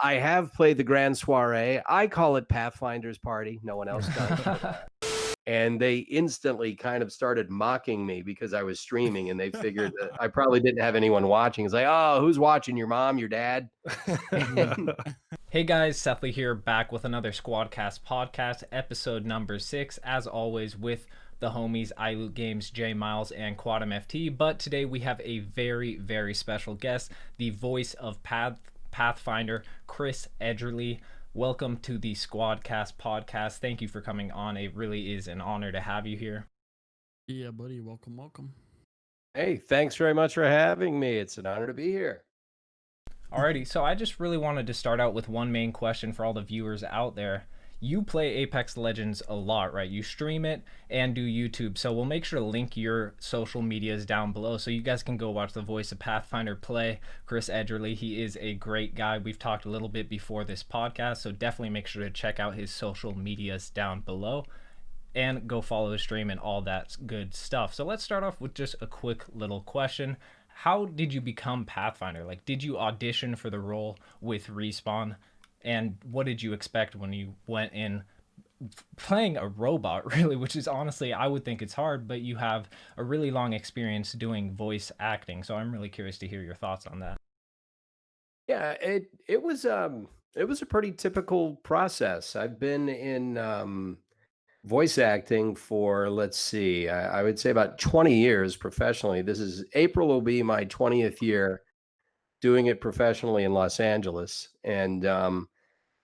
I have played the Grand Soiree. I call it Pathfinder's Party. No one else does. And they instantly kind of started mocking me because I was streaming, and they figured that I probably didn't have anyone watching. It's like, oh, who's watching? Your mom, your dad? And Hey guys, Sethley here, back with another SquadCast podcast, episode number 6, as always with the homies iLoot Games, J Miles, and Quantum FT. But today we have a very, very special guest, the voice of Pathfinder, Chris Edgerly. Welcome to the SquadCast podcast. Thank you for coming on. It really is an honor to have you here. Yeah, buddy. Welcome. hey, thanks very much for having me. It's an honor to be here. Alrighty, so I just really wanted to start out with one main question for all the viewers out there. You play Apex Legends a lot, right? You stream it and do YouTube, so we'll make sure to link your social medias down below so you guys can go watch the voice of Pathfinder play, Chris Edgerly. He is a great guy. We've talked a little bit before this podcast, so definitely make sure to check out his social medias down below and go follow his stream and all that good stuff. So let's start off with just a quick little question. How did you become Pathfinder? Like, did you audition for the role with Respawn? And what did you expect when you went in playing a robot, really, which is honestly, I would think it's hard, but you have a really long experience doing voice acting. So I'm really curious to hear your thoughts on that. Yeah, it was a pretty typical process. I've been in voice acting for, let's see, I would say about 20 years professionally. April will be my 20th year doing it professionally in Los Angeles. And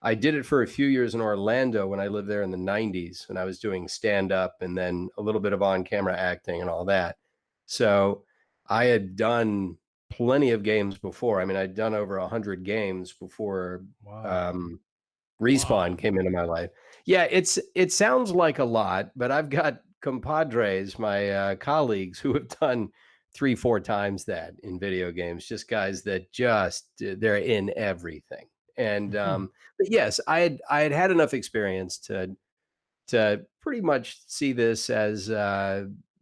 I did it for a few years in Orlando when I lived there in the 90s, when I was doing stand up and then a little bit of on camera acting and all that. So I had done plenty of games before. I mean, I'd done over 100 games before Respawn came into my life. Yeah, it sounds like a lot, but I've got compadres, my colleagues, who have done 3-4 times that in video games. Just guys that they're in everything. And but yes, I had had enough experience to pretty much see this as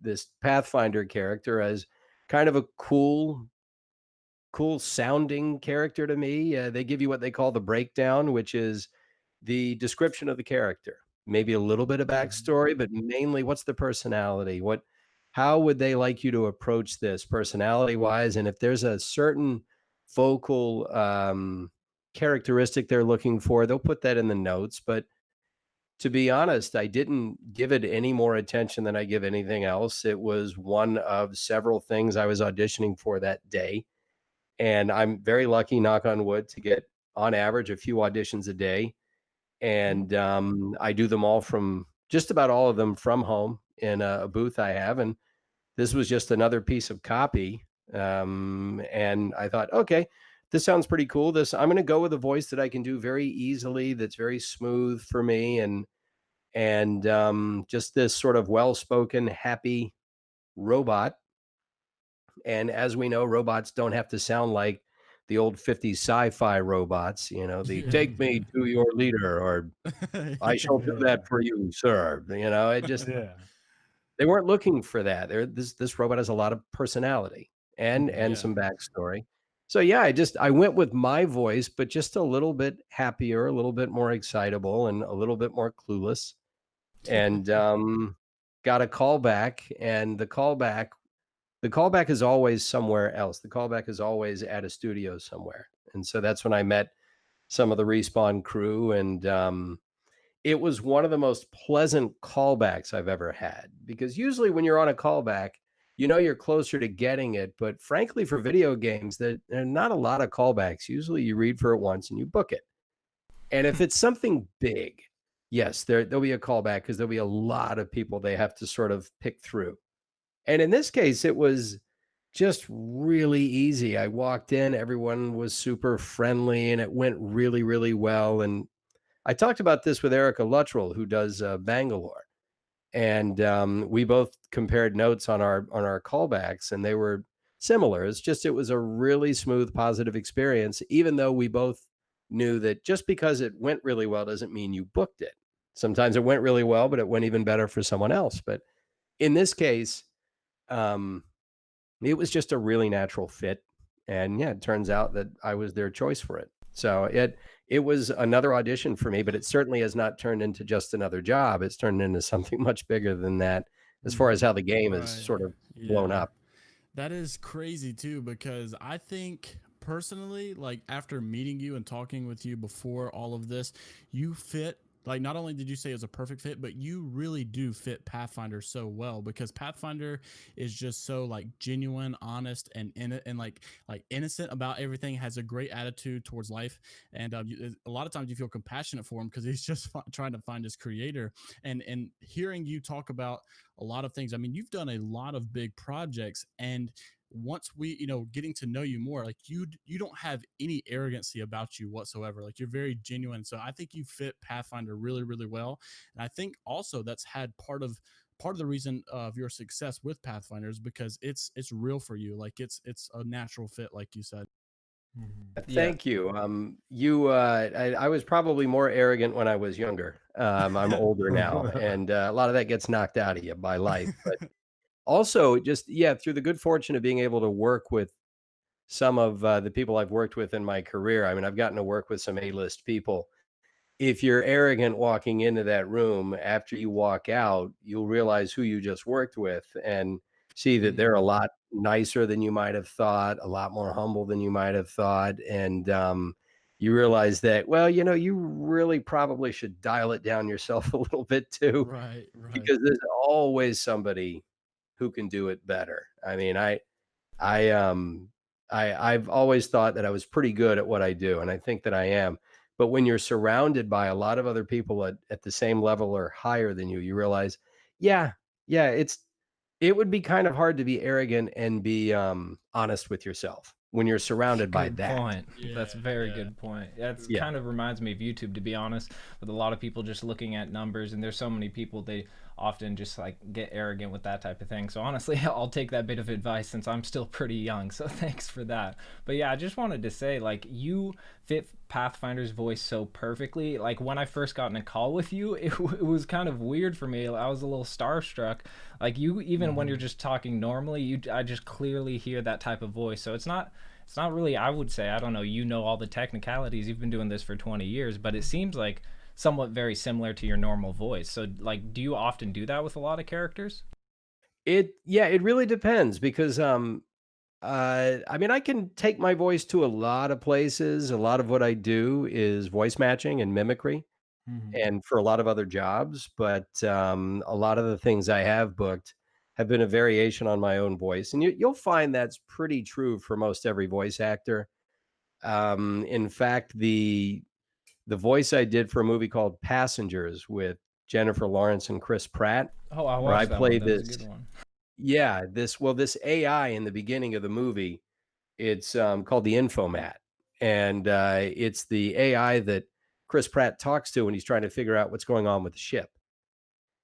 this Pathfinder character as kind of a cool sounding character to me. They give you what they call the breakdown, which is the description of the character, maybe a little bit of backstory, but mainly what's the personality? How would they like you to approach this personality wise? And if there's a certain vocal characteristic they're looking for, they'll put that in the notes. But to be honest, I didn't give it any more attention than I give anything else. It was one of several things I was auditioning for that day. And I'm very lucky, knock on wood, to get on average a few auditions a day. And I do them all just about all of them from home in a booth I have. And this was just another piece of copy. And I thought, okay, this sounds pretty cool. I'm going to go with a voice that I can do very easily, that's very smooth for me, and just this sort of well-spoken, happy robot. And as we know, robots don't have to sound like the old 50s sci-fi robots, the take me to your leader, or I shall do that for you, sir. It just they weren't looking for that. This robot has a lot of personality and some backstory. So yeah, I went with my voice, but just a little bit happier, a little bit more excitable, and a little bit more clueless. And got a call back, and the callback is always somewhere else. The callback is always at a studio somewhere. And so that's when I met some of the Respawn crew. And it was one of the most pleasant callbacks I've ever had, because usually when you're on a callback, you're closer to getting it. But frankly, for video games, there are not a lot of callbacks. Usually you read for it once and you book it. And if it's something big, yes, there'll be a callback, because there'll be a lot of people they have to sort of pick through. And in this case, it was just really easy. I walked in, everyone was super friendly, and it went really, really well. And I talked about this with Erica Luttrell, who does Bangalore, and we both compared notes on our callbacks, and they were similar. It was a really smooth, positive experience, even though we both knew that just because it went really well doesn't mean you booked it. Sometimes it went really well, but it went even better for someone else. But in this case, it was just a really natural fit. And yeah, it turns out that I was their choice for it. So it was another audition for me, but it certainly has not turned into just another job. It's turned into something much bigger than that as far as how the game is Right. sort of blown Yeah. up. That is crazy too, because I think personally, like after meeting you and talking with you before all of this, you fit. Like, not only did you say it was a perfect fit, but you really do fit Pathfinder so well, because Pathfinder is just so like genuine, honest, and like innocent about everything. Has a great attitude towards life, and a lot of times you feel compassionate for him because he's just trying to find his creator. And hearing you talk about a lot of things. I mean, you've done a lot of big projects, and once we, getting to know you more, like you don't have any arrogancy about you whatsoever. Like, you're very genuine. So I think you fit Pathfinder really, really well. And I think also that's had part of the reason of your success with Pathfinder is because it's real for you. Like, it's a natural fit, like you said. Yeah. Thank you. I was probably more arrogant when I was younger. I'm older now, and a lot of that gets knocked out of you by life. But also, just yeah, through the good fortune of being able to work with some of the people I've worked with in my career. I mean, I've gotten to work with some A-list people. If you're arrogant walking into that room, after you walk out, you'll realize who you just worked with and see that they're a Mm, lot nicer than you might have thought, a lot more humble than you might have thought. And you realize that, well, you really probably should dial it down yourself a little bit too, right, right. because there's always somebody who can do it better. I mean, I, um, I've always thought that I was pretty good at what I do, and I think that I am. But when you're surrounded by a lot of other people at the same level or higher than you realize, yeah, yeah, it would be kind of hard to be arrogant and be honest with yourself when you're surrounded by Good that. point. That's Yeah, a very yeah. good point. That's Yeah. kind of reminds me of YouTube, to be honest, with a lot of people just looking at numbers, and there's so many people they often just like get arrogant with that type of thing. So honestly, I'll take that bit of advice since I'm still pretty young. So thanks for that. But yeah, I just wanted to say like you fit Pathfinder's voice so perfectly. Like when I first got in a call with you, it was kind of weird for me. I was a little starstruck. Like you, even when you're just talking normally, I just clearly hear that type of voice. So it's not really, I would say, I don't know, you know all the technicalities. You've been doing this for 20 years, but it seems like somewhat very similar to your normal voice. So like do you often do that with a lot of characters? It really depends because I mean, I can take my voice to a lot of places. A lot of what I do is voice matching and mimicry, and for a lot of other jobs, but, a lot of the things I have booked have been a variation on my own voice, and you'll find that's pretty true for most every voice actor. In fact, the voice I did for a movie called Passengers with Jennifer Lawrence and Chris Pratt, Oh, I where I watched that one. played That was a this good one. yeah, this AI in the beginning of the movie, it's, called the Infomat, and, it's the AI that Chris Pratt talks to when he's trying to figure out what's going on with the ship,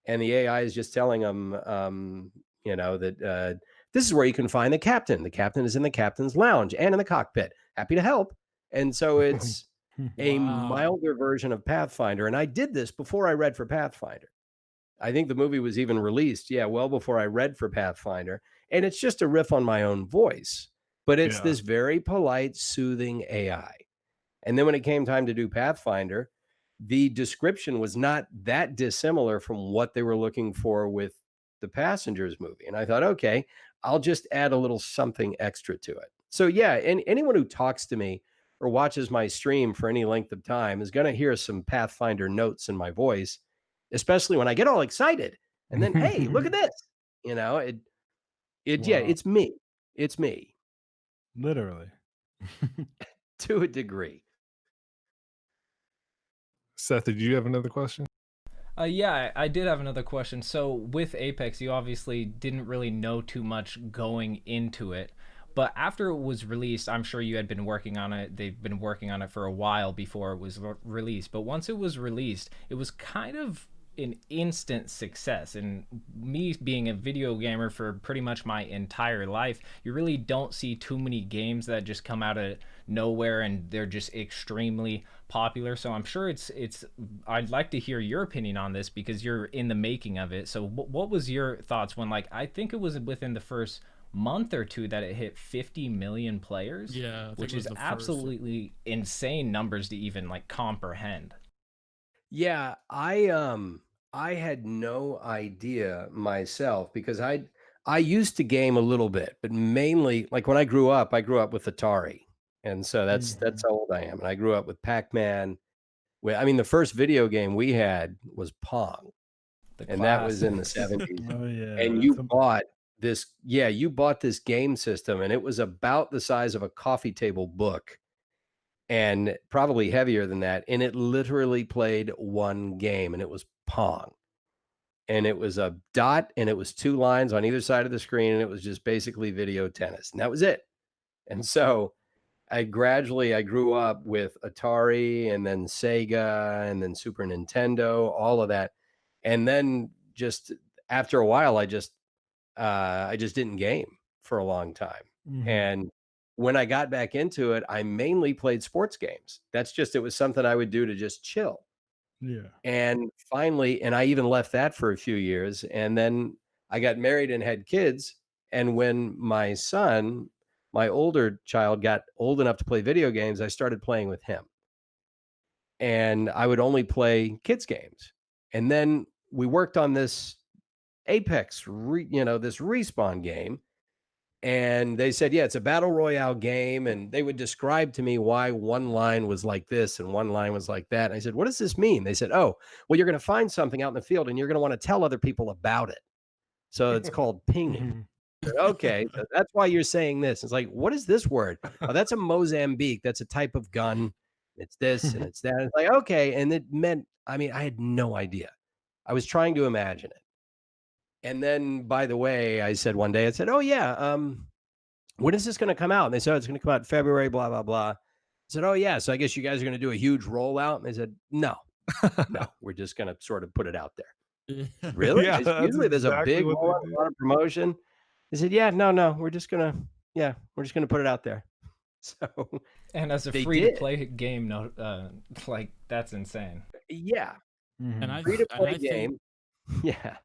and the AI is just telling him, that, "This is where you can find the captain. The captain is in the captain's lounge and in the cockpit. Happy to help." And so it's a Wow. milder version of Pathfinder, and I did this before I read for Pathfinder. I think the movie was even released, yeah, well before I read for Pathfinder, and it's just a riff on my own voice, but it's Yeah. this very polite, soothing AI. And then when it came time to do Pathfinder, the description was not that dissimilar from what they were looking for with the Passengers movie. And I thought, okay, I'll just add a little something extra to it. So yeah, and anyone who talks to me or watches my stream for any length of time is going to hear some Pathfinder notes in my voice, especially when I get all excited. And then, hey, look at this. Yeah, Wow. it's me. It's me Literally. to a degree. Seth, did you have another question? Yeah, I did have another question. So with Apex, you obviously didn't really know too much going into it. But after it was released, I'm sure you had been working on it. They've been working on it for a while before it was released. But once it was released, it was kind of an instant success. And me being a video gamer for pretty much my entire life, you really don't see too many games that just come out of nowhere and they're just extremely popular. So I'm sure it's I'd like to hear your opinion on this because you're in the making of it. So what was your thoughts when, like, I think it was within the first month or two that it hit 50 million players, Yeah, I think which it was is the first. absolutely insane numbers to even like comprehend. Yeah, I had no idea myself because I used to game a little bit, but mainly like when I grew up with Atari. And so that's how old I am. And I grew up with Pac-Man. I mean, the first video game we had was Pong, The and that was in the classics. 70s. Oh yeah, And that's you bought this game system, and it was about the size of a coffee table book and probably heavier than that. And it literally played one game, and it was Pong. And it was a dot, and it was two lines on either side of the screen, and it was just basically video tennis, and that was it. And so I grew up with Atari and then Sega and then Super Nintendo, all of that. And then just after a while, I just didn't game for a long time. And when I got back into it, I mainly played sports games. It was something I would do to just chill. yeah. And finally, I even left that for a few years. And then I got married and had kids. And when my older child, got old enough to play video games, I started playing with him. And I would only play kids games. And then we worked on this this Respawn game. And they said, yeah, it's a battle royale game. And they would describe to me why one line was like this and one line was like that. And I said, what does this mean? They said, oh, well, you're going to find something out in the field and you're going to want to tell other people about it. So it's called pinging. Okay, so that's why you're saying this. It's like, what is this word? Oh, that's a Mozambique. That's a type of gun. It's this and it's that. It's like, okay. And it meant, I mean, I had no idea. I was trying to imagine it. And then, by the way, I said one day, I said, oh, yeah, when is this going to come out? And they said, oh, it's going to come out in February, blah, blah, blah. I said, oh, yeah. So I guess you guys are going to do a huge rollout. And they said, no, we're just going to sort of put it out there. Really? Yeah, that's Usually there's a exactly big what they rollout, do. a lot of promotion. They said, yeah, no, we're just going to put it out there. So And as a They free did. to play game, no, like that's insane. yeah, And I free to play think game. Yeah.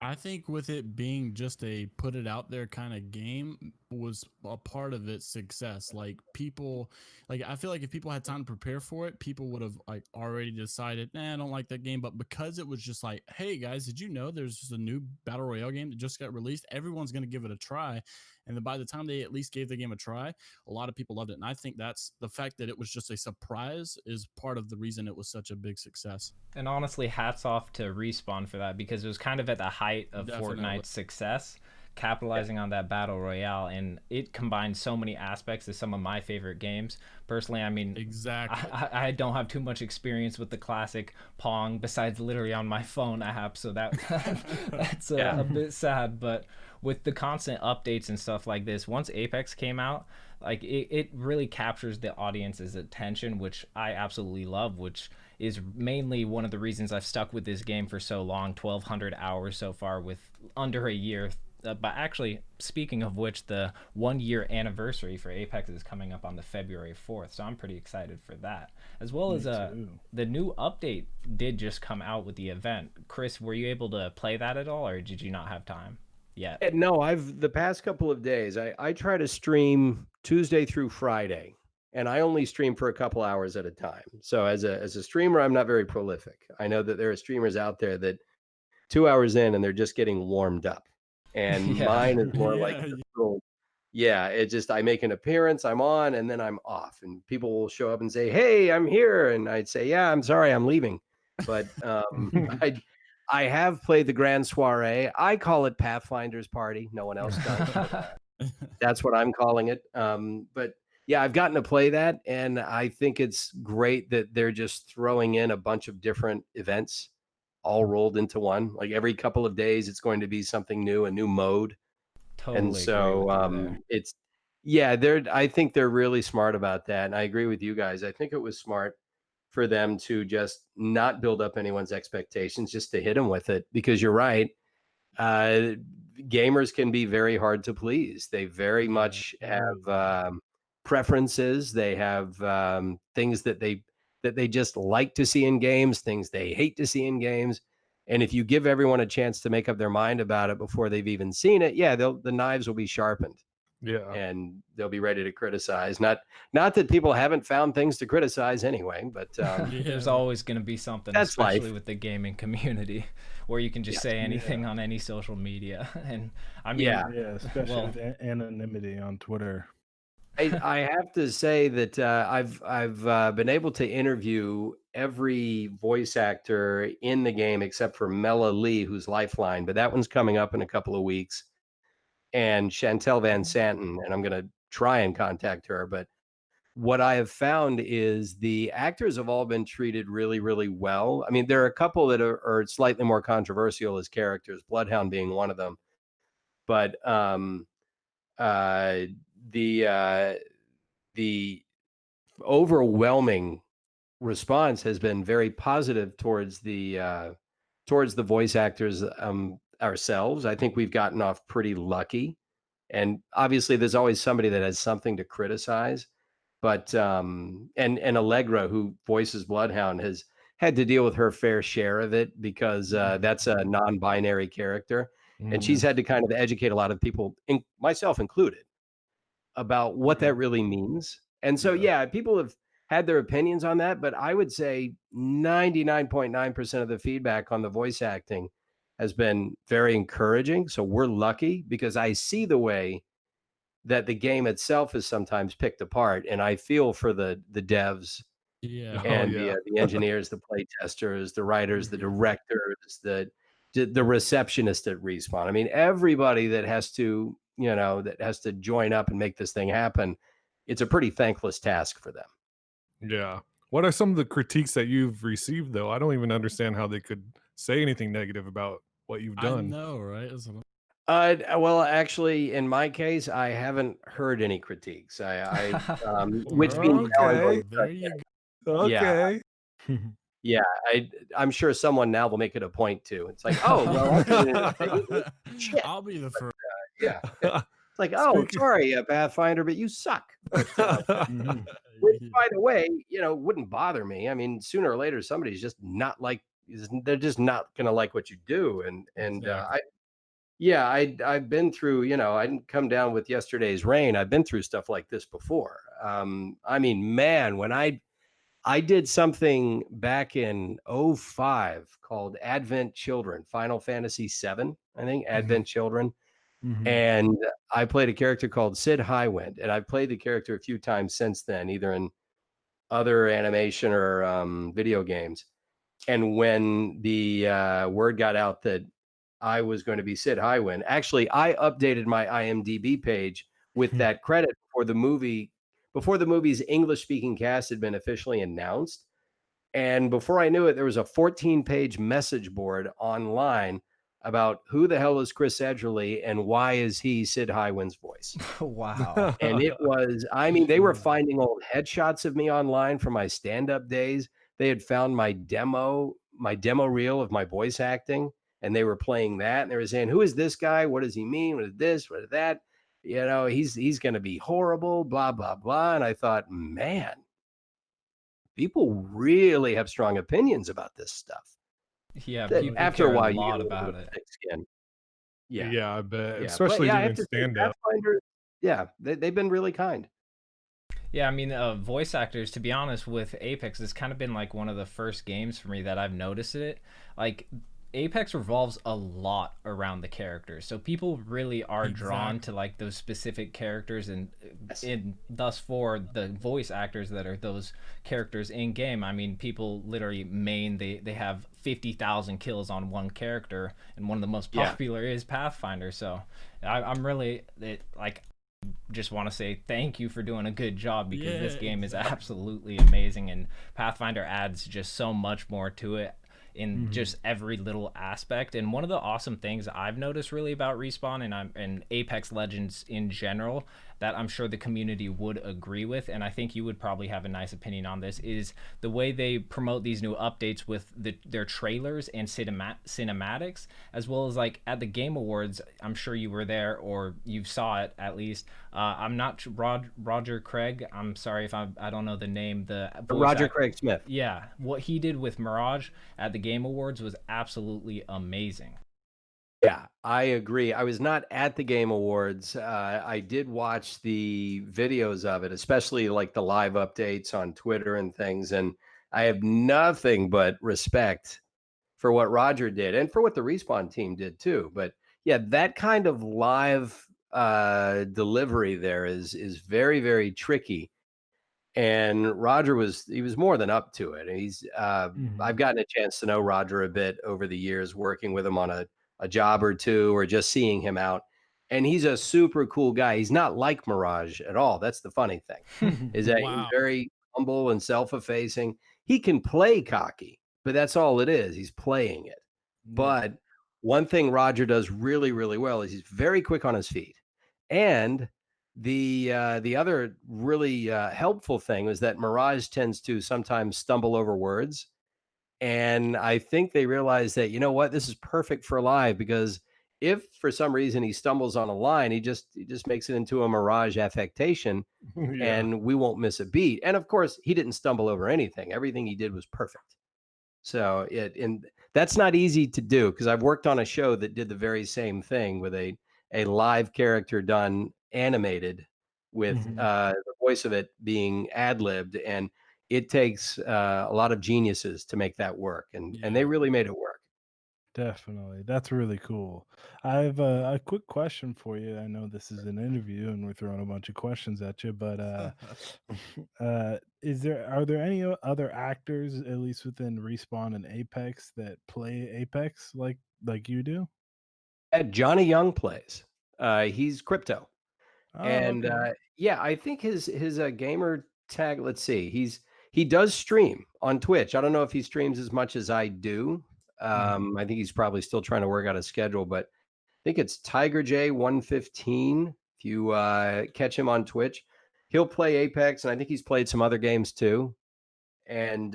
I think with it being just a put it out there kind of game was a part of its success. Like people, like I feel like if people had time to prepare for it, people would have like already decided, nah, I don't like that game. But because it was just like, hey guys, did you know there's just a new battle royale game that just got released? Everyone's going to give it a try. And then by the time they at least gave the game a try, a lot of people loved it. And I think that's the fact that it was just a surprise is part of the reason it was such a big success. And honestly, hats off to Respawn for that because it was kind of at the height of Definitely. Fortnite's success, capitalizing on that battle royale, and it combined so many aspects of some of my favorite games. Personally, I mean, Exactly. I don't have too much experience with the classic Pong besides literally on my phone app, so that's a bit sad. But with the constant updates and stuff like this, once Apex came out, like it really captures the audience's attention, which I absolutely love, which is mainly one of the reasons I've stuck with this game for so long, 1,200 hours so far with under a year. But actually, speaking of which, the 1 year anniversary for Apex is coming up on the February 4th, so I'm pretty excited for that. As well as the new update did just come out with the event. Chris, were you able to play that at all, or did you not have time yet? No, the past couple of days, I try to stream Tuesday through Friday, and I only stream for a couple hours at a time. So as a streamer, I'm not very prolific. I know that there are streamers out there that 2 hours in and they're just getting warmed up. And Yeah. mine is more like Yeah. it just I make an appearance, I'm on, and then I'm off. And people will show up and say, hey, I'm here. And I'd say, yeah, I'm sorry, I'm leaving. But I have played the Grand Soiree. I call it Pathfinder's Party. No one else does. That's what I'm calling it. But yeah, I've gotten to play that, and I think it's great that they're just throwing in a bunch of different events all rolled into one. Like every couple of days, it's going to be something new, a new mode. Totally And agree so with you there. it's I think they're really smart about that. And I agree with you guys. I think it was smart for them to just not build up anyone's expectations, just to hit them with it. Because you're right. Gamers can be very hard to please. They very much have preferences. They have things that they just like to see in games, things they hate to see in games. And if you give everyone a chance to make up their mind about it before they've even seen it, yeah, the knives will be sharpened Yeah. and they'll be ready to criticize. Not that people haven't found things to criticize anyway, but There's Yeah. always going to be something, that's especially life. with the gaming community, where you can just Yes. say anything on any social media. And I mean, Yeah. Yeah, especially well, with anonymity on Twitter. I have to say that I've been able to interview every voice actor in the game except for Mela Lee, who's Lifeline, but that one's coming up in a couple of weeks, and Chantel Van Santen, and I'm going to try and contact her. But what I have found is the actors have all been treated really, really well. I mean, there are a couple that are slightly more controversial as characters, Bloodhound being one of them, but uh, the uh, the overwhelming response has been very positive towards the voice actors ourselves. I think we've gotten off pretty lucky, and obviously there's always somebody that has something to criticize. But and Allegra, who voices Bloodhound, has had to deal with her fair share of it because that's a non-binary character, and she's Mhm. had to kind of educate a lot of people, myself included, about what that really means. And so, Yeah. yeah, people have had their opinions on that, but I would say 99.9% of the feedback on the voice acting has been very encouraging. So we're lucky because I see the way that the game itself is sometimes picked apart, and I feel for the devs Yeah. Oh and yeah. the engineers, the play testers, the writers, the Mhm. directors, the receptionist at Respawn. I mean, everybody that has to, that has to join up and make this thing happen. It's a pretty thankless task for them. Yeah. What are some of the critiques that you've received though? I don't even understand how they could say anything negative about what you've I done. know, right? Well, actually, in my case, I haven't heard any critiques. Which means Well, now I'm going Okay. to start there you getting. go. Yeah, Okay. yeah. I'm sure someone now will make it a point to. It's like, oh, well, I put it in a thing. Shit. I'll be the first. Yeah. It's like, oh, Speaking sorry, Pathfinder, but you suck. But Mhm. which, by the way, wouldn't bother me. I mean, sooner or later, somebody's just not like they're just not gonna like what you do. And Exactly. I've been through. I didn't come down with yesterday's rain. I've been through stuff like this before. I mean, man, when I did something back in '05 called Advent Children, Final Fantasy VII, I think, Mhm. Advent Children. Mhm. And I played a character called Sid Highwind, and I've played the character a few times since then, either in other animation or video games. And when the word got out that I was going to be Sid Highwind, actually, I updated my IMDb page with that credit before the movie's English-speaking cast had been officially announced. And before I knew it, there was a 14-page message board online about who the hell is Chris Edgerly and why is he Sid Highwind's voice. wow. And it was, I mean, they were finding old headshots of me online from my stand-up days. They had found my demo reel of my voice acting, and they were playing that. And they were saying, "Who is this guy? What does he mean? What is this? What is that? He's going to be horrible." Blah blah blah. And I thought, man, people really have strong opinions about this stuff. Yeah, That Oh people after a care a while, you get lot a little bit about of it. thick skin. Yeah, Yeah, I bet. yeah. But Especially yeah, I have doing to say, stand up. Pathfinder. Yeah, they've been really kind. Yeah, I mean, voice actors, to be honest, with Apex, it's kind of been like one of the first games for me that I've noticed it. Like, Apex revolves a lot around the characters. So people really are drawn to Exactly. like those specific characters, and Yes. thus for the voice actors that are those characters in game. I mean, people literally they have 50,000 kills on one character, and one of the most Yeah. popular is Pathfinder. So I'm really like just want to say thank you for doing a good job, because Yeah, this game is exactly. absolutely amazing, and Pathfinder adds just so much more to it in Mhm. just every little aspect. And one of the awesome things I've noticed really about Respawn and Apex Legends in general, that I'm sure the community would agree with, and I think you would probably have a nice opinion on this, is the way they promote these new updates with their trailers and cinematics, as well as like at the Game Awards. I'm sure you were there or you saw it at least. I'm not Roger Craig. I'm sorry if I don't know the name. The voice Roger Craig Smith. Yeah, what he did with Mirage at the Game Awards was absolutely amazing. Yeah, I agree. I was not at the Game Awards. I did watch the videos of it, especially like the live updates on Twitter and things. And I have nothing but respect for what Roger did and for what the Respawn team did too. But yeah, that kind of live delivery there is very, very tricky. And Roger was more than up to it. And I've gotten a chance to know Roger a bit over the years, working with him on a job or two, or just seeing him out. And he's a super cool guy. He's not like Mirage at all. That's the funny thing, is that he's Wow. very humble and self-effacing. He can play cocky, but that's all it is. He's playing it. Yeah. But one thing Roger does really, really well is he's very quick on his feet. And the other really helpful thing is that Mirage tends to sometimes stumble over words, and I think they realize that, you know what, this is perfect for live, because if for some reason he stumbles on a line, he just makes it into a Mirage affectation, Yeah. and we won't miss a beat. And of course, he didn't stumble over anything. Everything he did was perfect. So that's not easy to do, because I've worked on a show that did the very same thing with a live character done animated with the voice of it being ad-libbed, and it takes a lot of geniuses to make that work, and they Yeah. really made it work. Definitely. That's really cool. I have a quick question for you. I know this is an interview and we're throwing a bunch of questions at you, but are there any other actors, at least within Respawn and Apex, that play Apex like you do? Johnny Young plays. He's Crypto. Oh, And, okay. yeah, I think his gamer tag, let's see, he does stream on Twitch. I don't know if he streams as much as I do. I think he's probably still trying to work out a schedule, but I think it's Tiger J115. If you, catch him on Twitch, he'll play Apex, and I think he's played some other games too. And,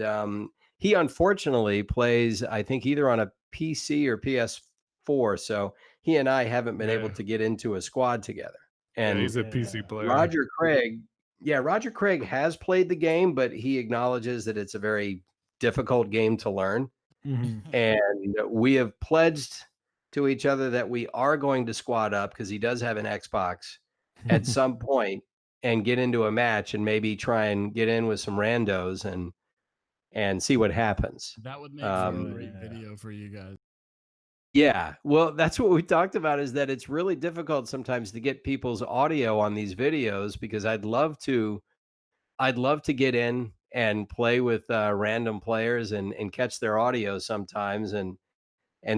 he unfortunately plays, I think, either on a PC or PS4, so he and I haven't been able Yeah. to get into a squad together. Yeah, And he's a PC Yeah. player. Roger Craig has played the game, but he acknowledges that it's a very difficult game to learn. Mhm. And we have pledged to each other that we are going to squad up, because he does have an Xbox, at some point, and get into a match and maybe try and get in with some randos and see what happens. That would make for a Um, great Yeah. video for you guys. Yeah, well, that's what we talked about, is that it's really difficult sometimes to get people's audio on these videos, because I'd love to get in and play with random players and catch their audio sometimes and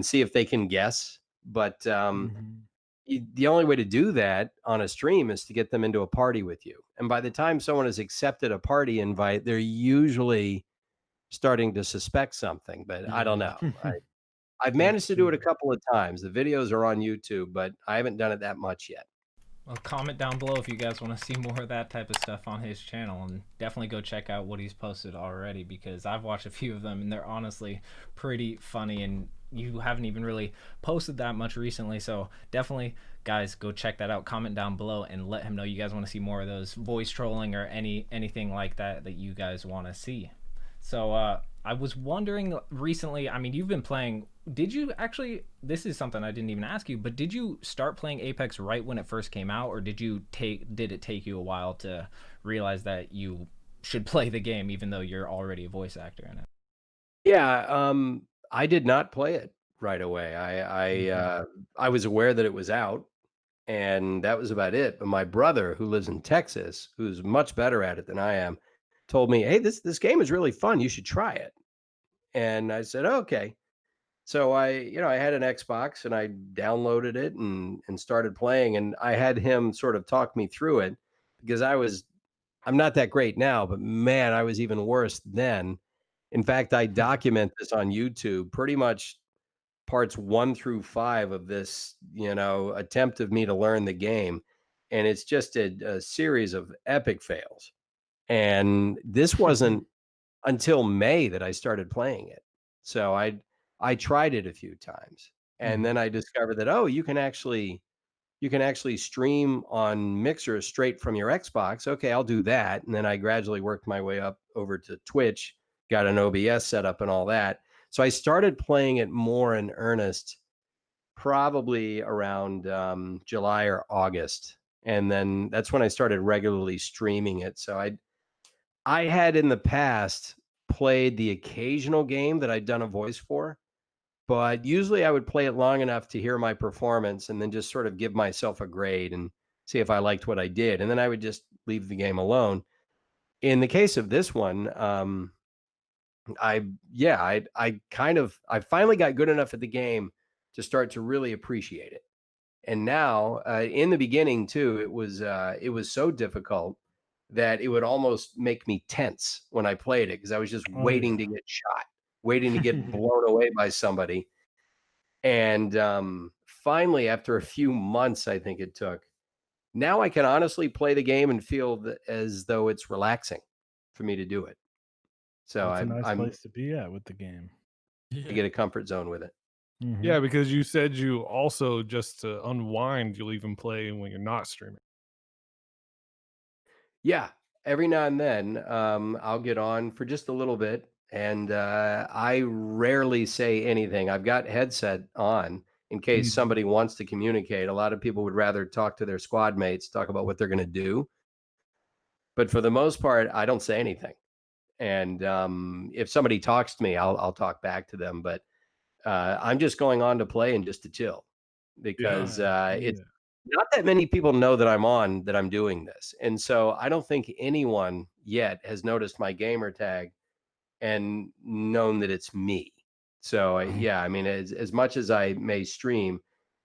see if they can guess. But Mhm. the only way to do that on a stream is to get them into a party with you. And by the time someone has accepted a party invite, they're usually starting to suspect something. But I don't Yeah. know. I've That's managed to do it a true. couple of times. The videos are on YouTube, but I haven't done it that much yet. Well, comment down below if you guys want to see more of that type of stuff on his channel, and definitely go check out what he's posted already, because I've watched a few of them and they're honestly pretty funny, and you haven't even really posted that much recently. So definitely, guys, go check that out. Comment down below and let him know you guys want to see more of those voice trolling or anything like that that you guys want to see. So I was wondering recently, I mean, you've been playing, did you actually, this is something I didn't even ask you, but did you start playing Apex right when it first came out, or did it take you a while to realize that you should play the game even though you're already a voice actor in it? Yeah, I did not play it right away. I was aware that it was out, and that was about it. But my brother, who lives in Texas, who's much better at it than I am, told me, "Hey, this game is really fun. You should try it." And I said, "Okay." So I had an Xbox, and I downloaded it and started playing, and I had him sort of talk me through it, because I'm not that great now, but man, I was even worse then. In fact, I document this on YouTube, pretty much parts 1 through 5 of this, attempt of me to learn the game. and it's just a series of epic fails. And this wasn't until May that I started playing it. So I tried it a few times, and then I discovered that, oh, you can actually stream on Mixer straight from your Xbox. Okay, I'll do that. And then I gradually worked my way up over to Twitch, got an OBS set up and all that. So I started playing it more in earnest probably around July or August. And then that's when I started regularly streaming it. So I had in the past played the occasional game that I'd done a voice for, but usually I would play it long enough to hear my performance and then just sort of give myself a grade and see if I liked what I did. And then I would just leave the game alone. In the case of this one, I finally got good enough at the game to start to really appreciate it. And now, in the beginning too, it was so difficult that it would almost make me tense when I played it because I was just waiting to get shot, waiting to get blown away by somebody. And finally, after a few months, I think it took, now I can honestly play the game and feel as though it's relaxing for me to do it. So That's a nice I'm place to be at with the game. I get a comfort zone with it. Yeah, because you said you also, just to unwind, you'll even play when you're not streaming. Yeah, every now and then, I'll get on for just a little bit, and I rarely say anything. I've got headset on in case somebody wants to communicate. A lot of people would rather talk to their squad mates, talk about what they're going to do. But for the most part, I don't say anything. And if somebody talks to me, I'll talk back to them. But I'm just going on to play and just to chill because it's not that many people know that I'm doing this. And so I don't think anyone yet has noticed my gamer tag and known that it's me. So yeah, I mean, as much as I may stream,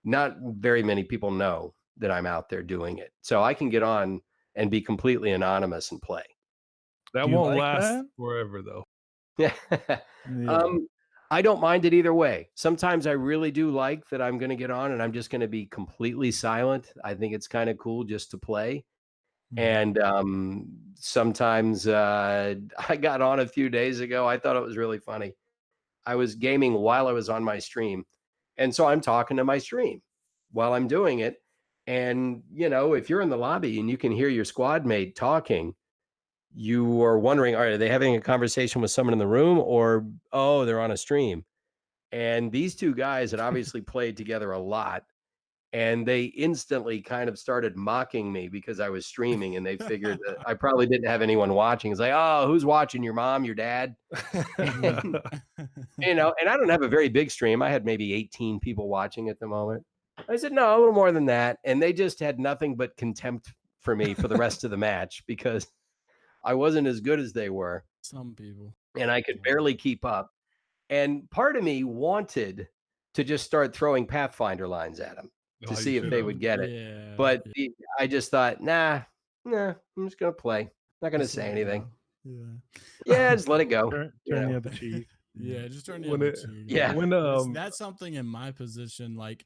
not very many people know that I'm out there doing it. So I can get on and be completely anonymous and play. That Do you won't like last that? forever, though. Yeah. Yeah. I don't mind it either way. Sometimes I really do like that I'm going to get on and I'm just going to be completely silent. I think it's kind of cool just to play. And sometimes I got on a few days ago. I thought it was really funny. I was gaming while I was on my stream. And so I'm talking to my stream while I'm doing it. And, you know, if you're in the lobby and you can hear your squad mate talking, you are wondering, are they having a conversation with someone in the room or, oh, they're on a stream? And these two guys had obviously played together a lot. And they instantly kind of started mocking me because I was streaming and they figured that I probably didn't have anyone watching. It's like, oh, who's watching? Your mom, your dad? And, you know, and I don't have a very big stream. I had maybe 18 people watching at the moment. I said, no, a little more than that. And they just had nothing but contempt for me for the rest of the match because I wasn't as good as they were. Some people. And I could barely keep up. And part of me wanted to just start throwing Pathfinder lines at them to see if they would get it. Yeah, But I just thought, nah, I'm just going to play. Not going to say anything. Yeah, just let it go. Turn you know? the other cheek. Yeah, just turn the When other it- cheek. Yeah. When That's something in my position. Like,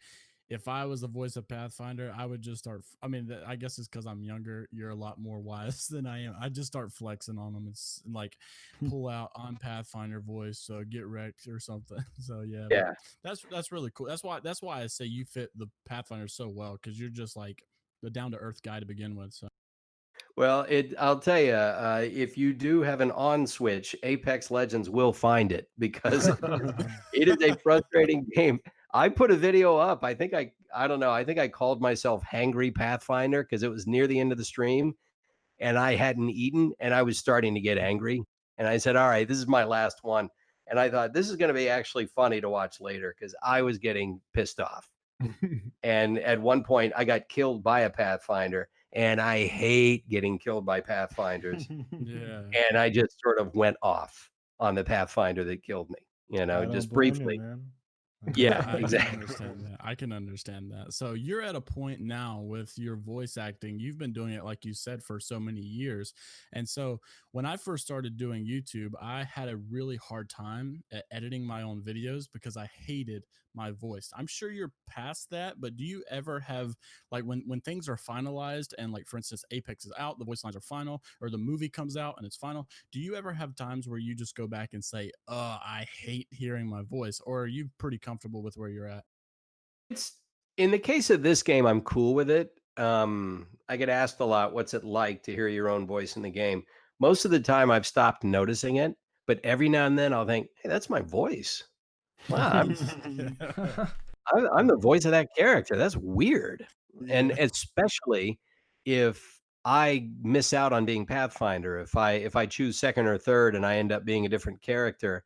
if I was the voice of Pathfinder, I would just start. I mean, I guess it's because I'm younger. You're a lot more wise than I am. I just start flexing on them. It's like pull out on Pathfinder voice, so get wrecked or something. So yeah, Yeah. that's really cool. That's why I say you fit the Pathfinder so well because you're just like the down to earth guy to begin with. So. Well, I'll tell you, if you do have an on switch, Apex Legends will find it because it is a frustrating game. I put a video up. I think I don't know. I think I called myself Hangry Pathfinder because it was near the end of the stream and I hadn't eaten and I was starting to get angry. And I said, all right, this is my last one. And I thought this is going to be actually funny to watch later because I was getting pissed off. And at one point I got killed by a Pathfinder and I hate getting killed by Pathfinders. Yeah. And I just sort of went off on the Pathfinder that killed me, you know, I don't just blame you, briefly. man. Yeah, I can exactly. understand that. I can understand that. So you're at a point now with your voice acting. You've been doing it, like you said, for so many years. And so when I first started doing YouTube, I had a really hard time at editing my own videos because I hated my voice. I'm sure you're past that, but do you ever have, like, when things are finalized and, like, for instance, Apex is out, the voice lines are final, or the movie comes out and it's final, do you ever have times where you just go back and say, I hate hearing my voice, or are you pretty comfortable with where you're at? It's in the case of this game, I'm cool with it. I get asked a lot, "What's it like to hear your own voice in the game?" Most of the time, I've stopped noticing it, but every now and then, I'll think, "Hey, that's my voice. Wow, I'm the voice of that character. That's weird." And Yeah. especially if I miss out on being Pathfinder, if I choose 2nd or 3rd and I end up being a different character,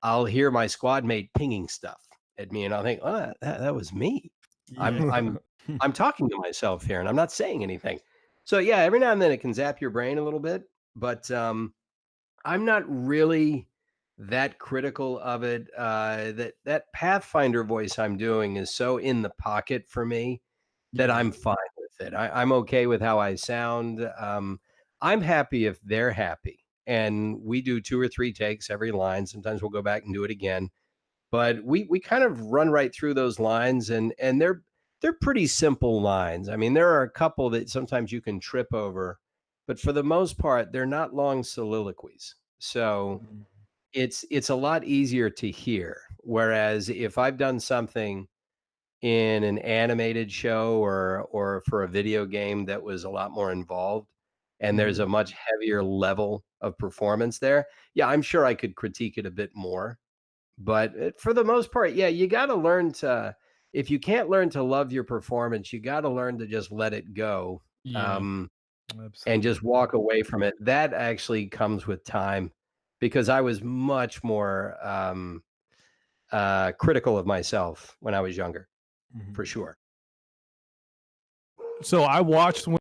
I'll hear my squad mate pinging stuff at me, and I'll think, "Oh, that was me. I'm Yeah. I'm I'm talking to myself here, and I'm not saying anything." So, yeah, every now and then it can zap your brain a little bit, but, I'm not really that critical of it. That Pathfinder voice I'm doing is so in the pocket for me that Yeah. I'm fine with it. I'm okay with how I sound. I'm happy if they're happy, and we do 2 or 3 takes every line. Sometimes we'll go back and do it again, but we kind of run right through those lines, and they're pretty simple lines. I mean, there are a couple that sometimes you can trip over, but for the most part, they're not long soliloquies. So Mhm. it's a lot easier to hear. Whereas if I've done something in an animated show or for a video game that was a lot more involved, and there's Mhm. a much heavier level of performance there, yeah, I'm sure I could critique it a bit more. But, for the most part, yeah, you gotta learn to if you can't learn to love your performance, you gotta learn to just let it go, Yeah. um, and just Absolutely. walk away from it. That actually comes with time because I was much more, critical of myself when I was younger, Mhm. for sure. So I watched when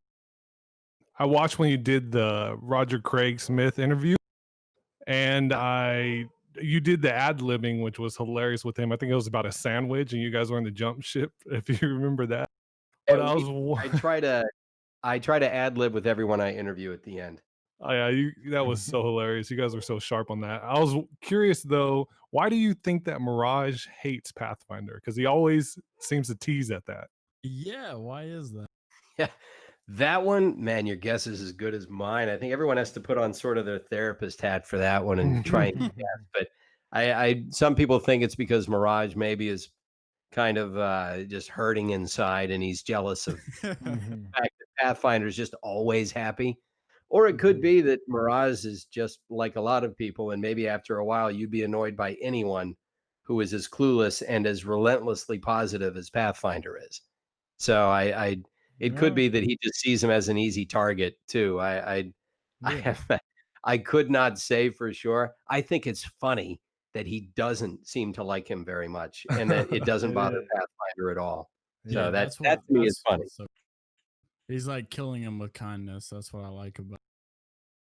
you did the Roger Craig Smith interview, and I you did the ad libbing, which was hilarious with him. I think it was about a sandwich, and you guys were in the jump ship, if you remember that. But And we I try to I try to ad lib with everyone I interview at the end. oh yeah, that was so hilarious. You guys were so sharp on that. I was curious though, why do you think that Mirage hates Pathfinder? Because he always seems to tease at that. Yeah. Why is that? Yeah. That one, man, your guess is as good as mine. I think everyone has to put on sort of their therapist hat for that one and try and guess, but I some people think it's because Mirage maybe is kind of, just hurting inside and he's jealous of Mhm. the fact that Pathfinder's just always happy, or it could Mhm. be that Mirage is just like a lot of people, and maybe after a while, you'd be annoyed by anyone who is as clueless and as relentlessly positive as Pathfinder is. So I it could No. be that he just sees him as an easy target too. I Yeah. have I could not say for sure. I think it's funny that he doesn't seem to like him very much and that it doesn't It bother is. Pathfinder at all. Yeah. So Yeah. that to me is That's funny. what's so. He's like killing him with kindness. That's what I like about.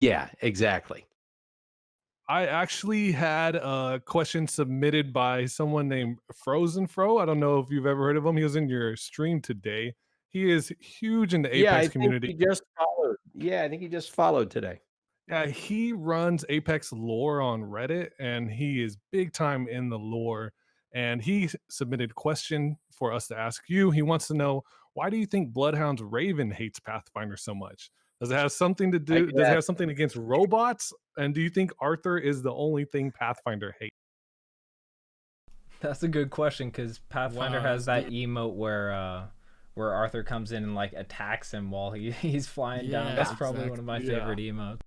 Yeah, exactly. I actually had a question submitted by someone named Frozen Fro. I don't know if you've ever heard of him. He was in your stream today. He is huge in the Yeah, Apex I think community. he just followed. Yeah, I think he just followed today. Yeah, he runs Apex lore on Reddit, and he is big time in the lore. And he submitted a question for us to ask you. He wants to know, why do you think Bloodhound's Raven hates Pathfinder so much? Does it have something to I do? can Does it ask have something against robots? And do you think Arthur is the only thing Pathfinder hates? That's a good question because Pathfinder Wow. has That's that deep. emote where Arthur comes in and like attacks him while he's flying down. Yeah. That's probably one of my Exactly. favorite emotes.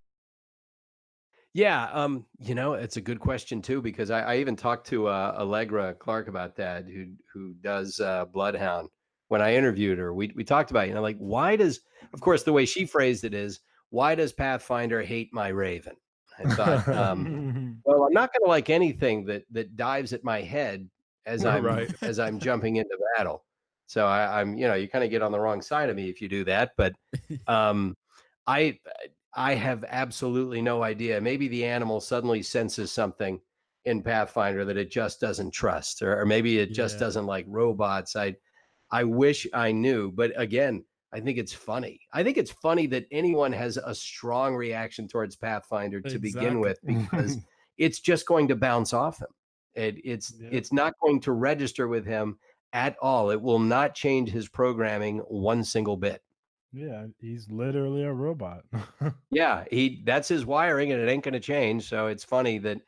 Yeah, it's a good question too because I even talked to Allegra Clark about that, who does Bloodhound. When I interviewed her, we talked about like why does, of course, the way she phrased it is, why does Pathfinder hate my Raven? I thought, well, I'm not going to like anything that dives at my head as I'm Right. as I'm jumping into battle. So I'm you kind of get on the wrong side of me if you do that, but um, I I have absolutely no idea. Maybe the animal suddenly senses something in Pathfinder that it just doesn't trust, or maybe it just Yeah. doesn't like robots. I wish I knew, but again, I think it's funny. I think it's funny that anyone has a strong reaction towards Pathfinder to begin Exactly. with, because it's just going to bounce off him. Yep. It's not going to register with him at all. It will not change his programming one single bit. Yeah, he's literally a robot. Yeah, that's his wiring, and it ain't going to change. So it's funny that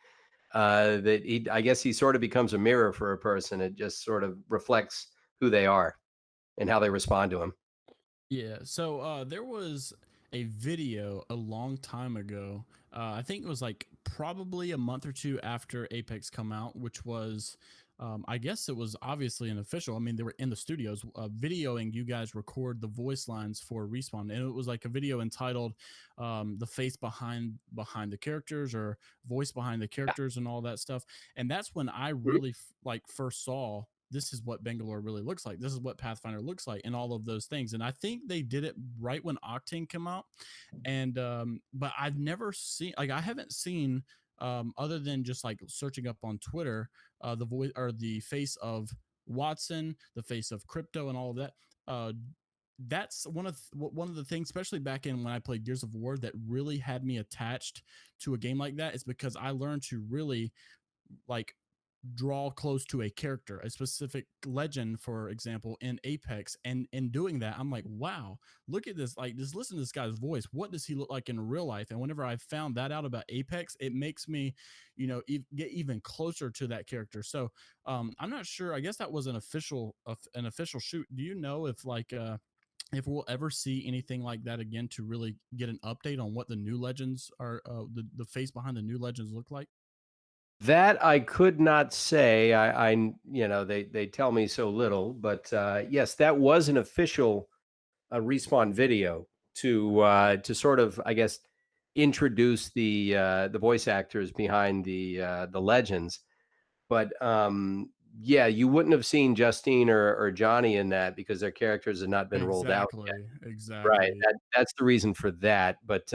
that I guess he sort of becomes a mirror for a person. It just sort of reflects who they are and how they respond to him. Yeah. So there was a video a long time ago. I think it was like probably a month or two after Apex come out, which was, I guess it was obviously an official. I mean, they were in the studios videoing you guys record the voice lines for Respawn, and it was like a video entitled "The Face Behind the Characters" or "Voice Behind the Characters" and all that stuff. And that's when I really like first saw this is what Bangalore really looks like. This is what Pathfinder looks like, and all of those things. And I think they did it right when Octane came out. And but I've never seen, like, I haven't seen other than just like searching up on Twitter, the voice or the face of Watson, the face of Crypto, and all of that. That's one of the things, especially back in when I played Gears of War, that really had me attached to a game like that, is because I learned to really like draw close to a character, a specific legend, for example, in Apex. And in doing that, I'm like, wow, look at this. Like, just listen to this guy's voice. What does he look like in real life? And whenever I found that out about Apex, it makes me, get even closer to that character. So I'm not sure. I guess that was an official shoot. Do you know if like if we'll ever see anything like that again, to really get an update on what the new legends are, the face behind the new legends look like? That I could not say. They tell me so little, but yes, that was an official Respawn video to sort of, I guess, introduce the voice actors behind the legends. But yeah, you wouldn't have seen Justine or Johnny in that because their characters had not been rolled out yet. Right. Exactly. That's the reason for that. But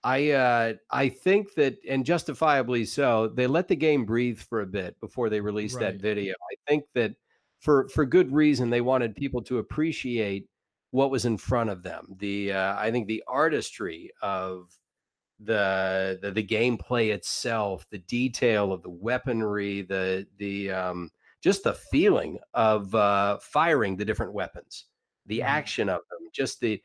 I think that, and justifiably so, they let the game breathe for a bit before they released that Right. video. I think that for good reason, they wanted people to appreciate what was in front of them. I think the artistry of the gameplay itself, the detail of the weaponry, the just the feeling of firing the different weapons, the Mhm. action of them, just the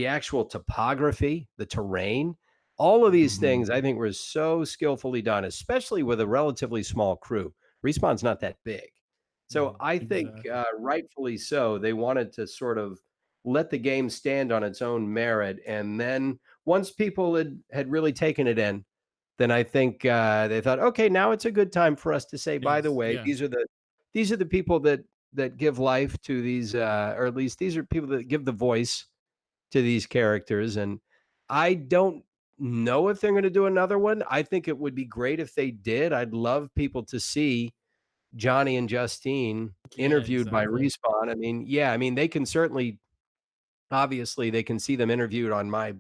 actual topography, the terrain, all of these Mhm. things I think were so skillfully done, especially with a relatively small crew. Respawn's not that big. So Yeah, I think exactly. rightfully so, they wanted to sort of let the game stand on its own merit. And then once people had really taken it in, then I think they thought, okay, now it's a good time for us to say, by the Yes, way, yeah. these are the people that give life to these, or at least these are people that give the voice to these characters. And I don't know if they're going to do another one. I think it would be great if they did. I'd love people to see Johnny and Justine Yeah, interviewed by exactly. Respawn. I mean, yeah, I mean, they can certainly, obviously, they can see them interviewed on my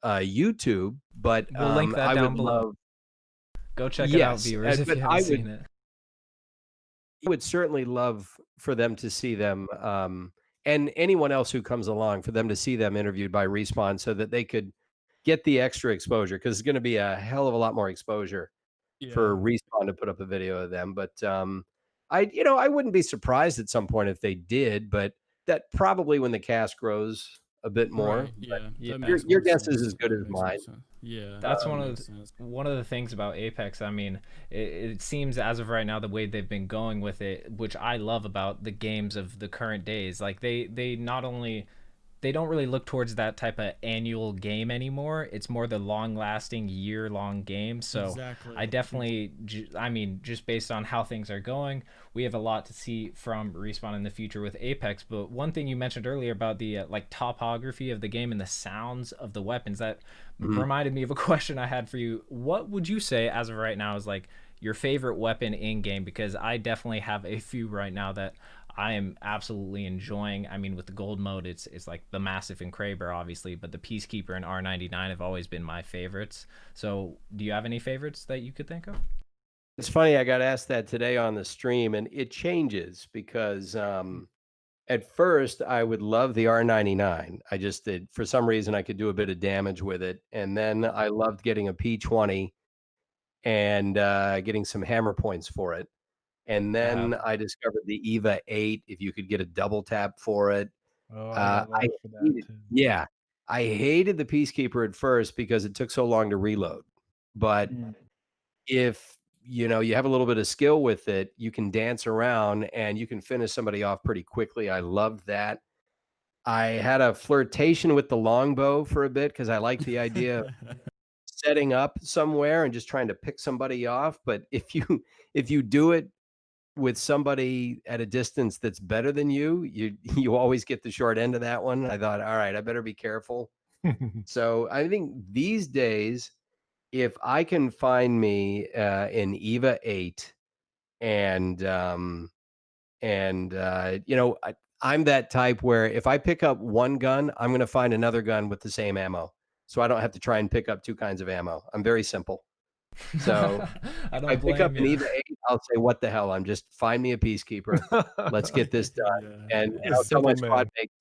YouTube, but We'll link that I would down below. love, Go check it out, yes, viewers, if but you haven't seen it. I would certainly love for them to see them, and anyone else who comes along, for them to see them interviewed by Respawn so that they could get the extra exposure, because it's going to be a hell of a lot more exposure Yeah. for Respawn to put up a video of them. But I wouldn't be surprised at some point if they did, but that probably when the cast grows a bit more. Right. But Yeah. Yeah. That your makes your more guess is sense. as good That as makes more mine. sense. Yeah, That's that one makes of sense. one of the things about Apex. I mean, it seems as of right now the way they've been going with it, which I love about the games of the current days. Like they not only they don't really look towards that type of annual game anymore. It's more the long-lasting, year-long game. So I Exactly. definitely, I mean, just based on how things are going, we have a lot to see from Respawn in the future with Apex. But one thing you mentioned earlier about the like topography of the game and the sounds of the weapons, that Mhm. reminded me of a question I had for you. What would you say, as of right now, is like your favorite weapon in game? Because I definitely have a few right now that I am absolutely enjoying. I mean, with the gold mode, it's like the Massive and Kraber, obviously, but the Peacekeeper and R99 have always been my favorites. So, do you have any favorites that you could think of? It's funny, I got asked that today on the stream, and it changes because, at first, I would love the R99. I just did for some reason, I could do a bit of damage with it, and then I loved getting a P20 and, getting some hammer points for it, and Uh, then I discovered the EVA 8, if you could get a double tap for it. Oh, I got I love for that hated too. yeah, I hated the Peacekeeper at first because it took so long to reload, but Mm. if, you have a little bit of skill with it, you can dance around and you can finish somebody off pretty quickly. I loved that. I had a flirtation with the longbow for a bit because I like the idea of setting up somewhere and just trying to pick somebody off, but if you do it with somebody at a distance that's better than you you always get the short end of that one. I thought, "All right, I better be careful." So, I think these days, if I can find me, an EVA 8 and, I'm that type where if I pick up one gun, I'm gonna find another gun with the same ammo, so I don't have to try and pick up 2 kinds of ammo. I'm very simple. So, I if I don't pick up blame an you. EVA 8, I'll say, "What the hell? I'm just find me a peacekeeper. Let's get this done." Yeah, And A I'll tell my simple squad man. mates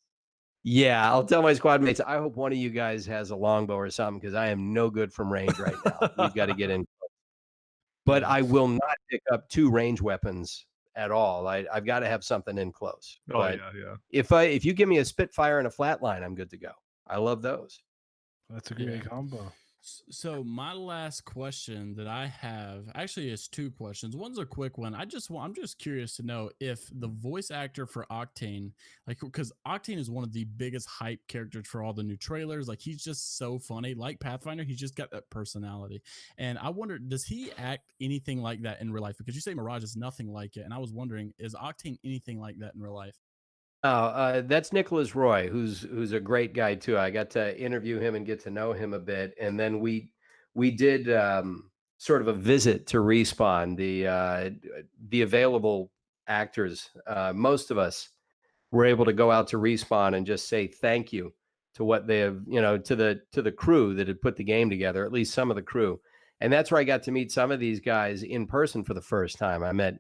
yeah, I'll tell my squad mates, "I hope one of you guys has a longbow or something because I am no good from range right now. We've gotta get in." But yeah. I will not pick up 2 range weapons at all. I've gotta have something in close. Oh But yeah, yeah. if you give me a Spitfire and a flatline, I'm good to go. I love those. That's a Yeah. great combo. So my last question that I have actually is two questions. One's a quick one. I'm just curious to know if the voice actor for Octane, like because Octane is one of the biggest hype characters for all the new trailers. Like he's just so funny. Like Pathfinder, he's just got that personality. And I wonder, does he act anything like that in real life? Because you say Mirage is nothing like it, and I was wondering, is Octane anything like that in real life? Oh, that's Nicholas Roy, who's a great guy too. I got to interview him and get to know him a bit, and then we did sort of a visit to Respawn, the available actors. Most of us were able to go out to Respawn and just say thank you to what they have, to the crew that had put the game together, at least some of the crew. And that's where I got to meet some of these guys in person for the first time. I met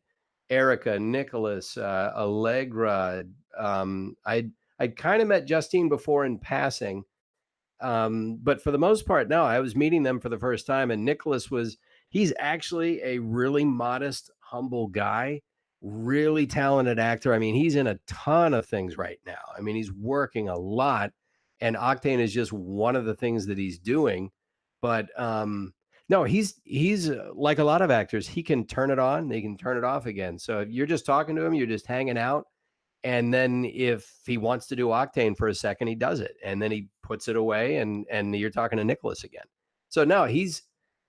Erica, Nicholas, Allegra. I'd kind of met Justine before in passing, but for the most part, no, I was meeting them for the first time. And he's actually a really modest, humble guy, really talented actor. I mean, he's in a ton of things right now. I mean, he's working a lot, and Octane is just one of the things that he's doing. But no, he's like a lot of actors. He can turn it on, they can turn it off again. So if you're just talking to him, you're just hanging out, and then if he wants to do Octane for a second, he does it, and then he puts it away, and you're talking to Nicholas again. So no, he's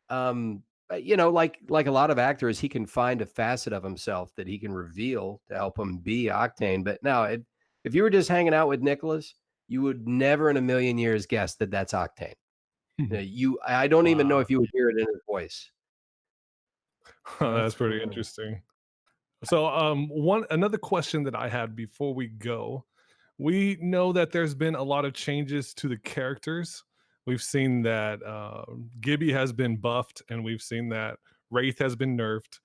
like a lot of actors, he can find a facet of himself that he can reveal to help him be Octane. But no, if you were just hanging out with Nicholas, you would never in a million years guess that that's Octane. I don't even know Wow. if you would hear it in his voice. That's That's pretty cool. interesting. So, one another question that I had before we go, we know that there's been a lot of changes to the characters. We've seen that Gibby has been buffed, and we've seen that Wraith has been nerfed.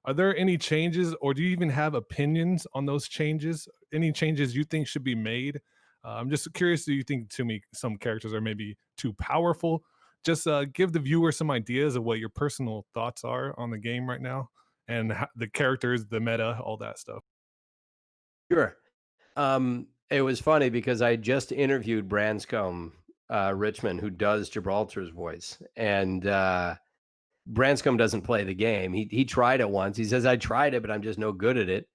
Are there any changes, or do you even have opinions on those changes? Any changes you think should be made? I'm just curious. Do you think to me some characters are maybe too powerful? Just give the viewer some ideas of what your personal thoughts are on the game right now and the characters, the meta, all that stuff. Sure. It was funny because I just interviewed Branscombe Richmond, who does Gibraltar's voice, and Branscombe doesn't play the game. He tried it once. He says, "I tried it, but I'm just no good at it."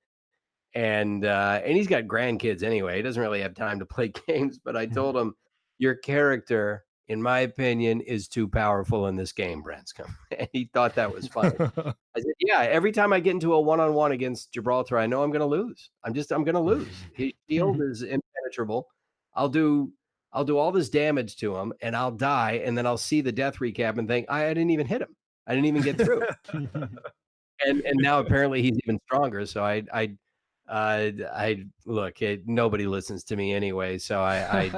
And he's got grandkids anyway. He doesn't really have time to play games. But I told him, "Your character, in my opinion, is too powerful in this game, Branscombe," and he thought that was funny. I said, "Yeah, every time I get into a one-on-one against Gibraltar, I know I'm gonna lose. I'm gonna lose. His shield is impenetrable. I'll do I'll do all this damage to him, and I'll die, and then I'll see the death recap and think, I didn't even hit him. I didn't even get through." And now apparently he's even stronger. So I look, nobody listens to me anyway, so I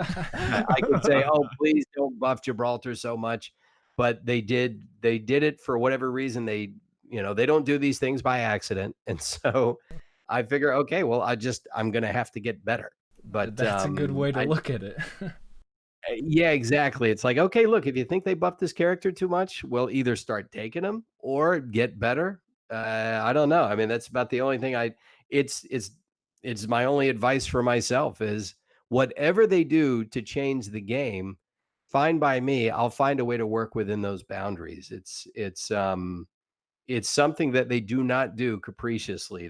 could say, "Oh, please don't buff Gibraltar so much," but they did it for whatever reason. They don't do these things by accident, and so I figure, okay, well, I'm gonna have to get better. But That's a good way to look at it. yeah, exactly. It's like, okay, look, if you think they buffed this character too much, we'll either start taking them or get better. I don't know. I mean, that's about the only thing it's it's it's my only advice for myself is whatever they do to change the game, fine by me. I'll find a way to work within those boundaries. It's something that they do not do capriciously.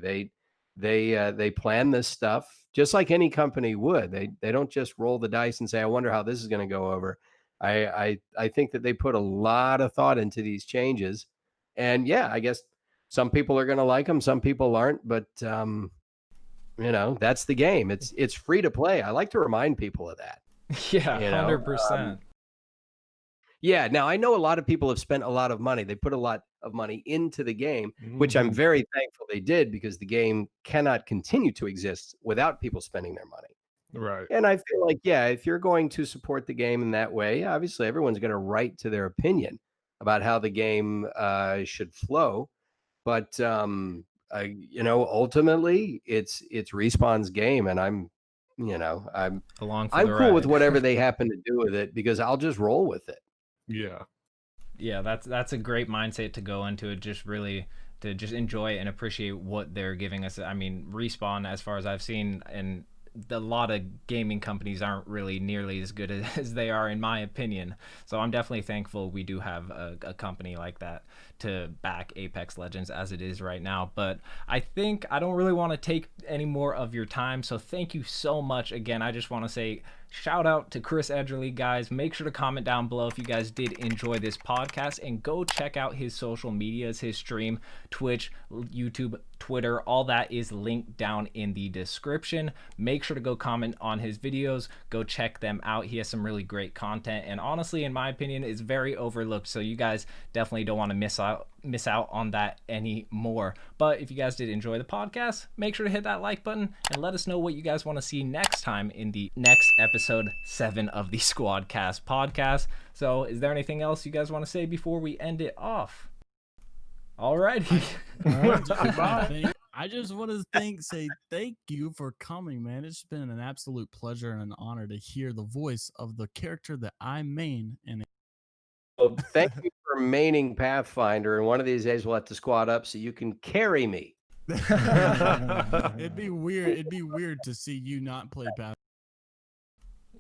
They plan this stuff just like any company would. They don't just roll the dice and say, "I wonder how this is gonna go over." I think that they put a lot of thought into these changes, and yeah, I guess some people are gonna like them, some people aren't, but, that's the game. It's free to play. I like to remind people of that, Yeah, you know? 100%. Yeah, now I know a lot of people have spent a lot of money. They put a lot of money into the game, which I'm Mhm. very thankful they did because the game cannot continue to exist without people spending their money. Right. And I feel like, yeah, if you're going to support the game in that way, obviously everyone's going to right to their opinion about how the game should flow. But ultimately, it's Respawn's game, and you know, I'm Along for I'm the cool with ride. whatever they happen to do with it because I'll just roll with it. Yeah. Yeah, that's a great mindset to go into it. Just really to just enjoy and appreciate what they're giving us. I mean, Respawn, as far as I've seen, and a lot of gaming companies aren't really nearly as good as they are, in my opinion. So I'm definitely thankful we do have a company like that to back Apex Legends as it is right now. But I think I don't really want to take any more of your time. So thank you so much again. I just want to say shout out to Chris Edgerly, guys. Make sure to comment down below if you guys did enjoy this podcast, and go check out his social medias, his stream, Twitch, YouTube, Twitter, all that is linked down in the description. Make sure to go comment on his videos, go check them out. He has some really great content, and honestly, in my opinion, is very overlooked, so you guys definitely don't want to miss out on that anymore. But if you guys did enjoy the podcast, make sure to hit that like button and let us know what you guys want to see next time in the next episode 7 of the SquadCast podcast. So is there anything else you guys want to say before we end it off? Alrighty. Goodbye. I just want to say thank you for coming, man. It's been an absolute pleasure and an honor to hear the voice of the character that I main. And Well, thank you for maining Pathfinder, and one of these days we'll have to squad up so you can carry me. it'd be weird. It'd be weird to see you not play Path.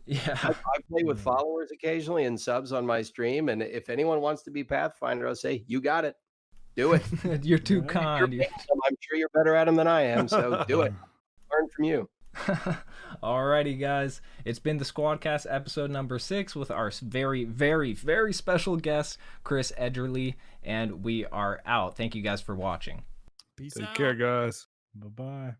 Yeah. I play with followers occasionally and subs on my stream, and if anyone wants to be Pathfinder, I'll say, "You got it. Do it." You're too You're kind. handsome. I'm sure you're better at them than I am, so do it. Learn from you. Alrighty, guys. It's been the SquadCast episode number 6 with our very, very, very special guest, Chris Edgerly, and we are out. Thank you guys for watching. Peace Take out. care, guys. Bye bye.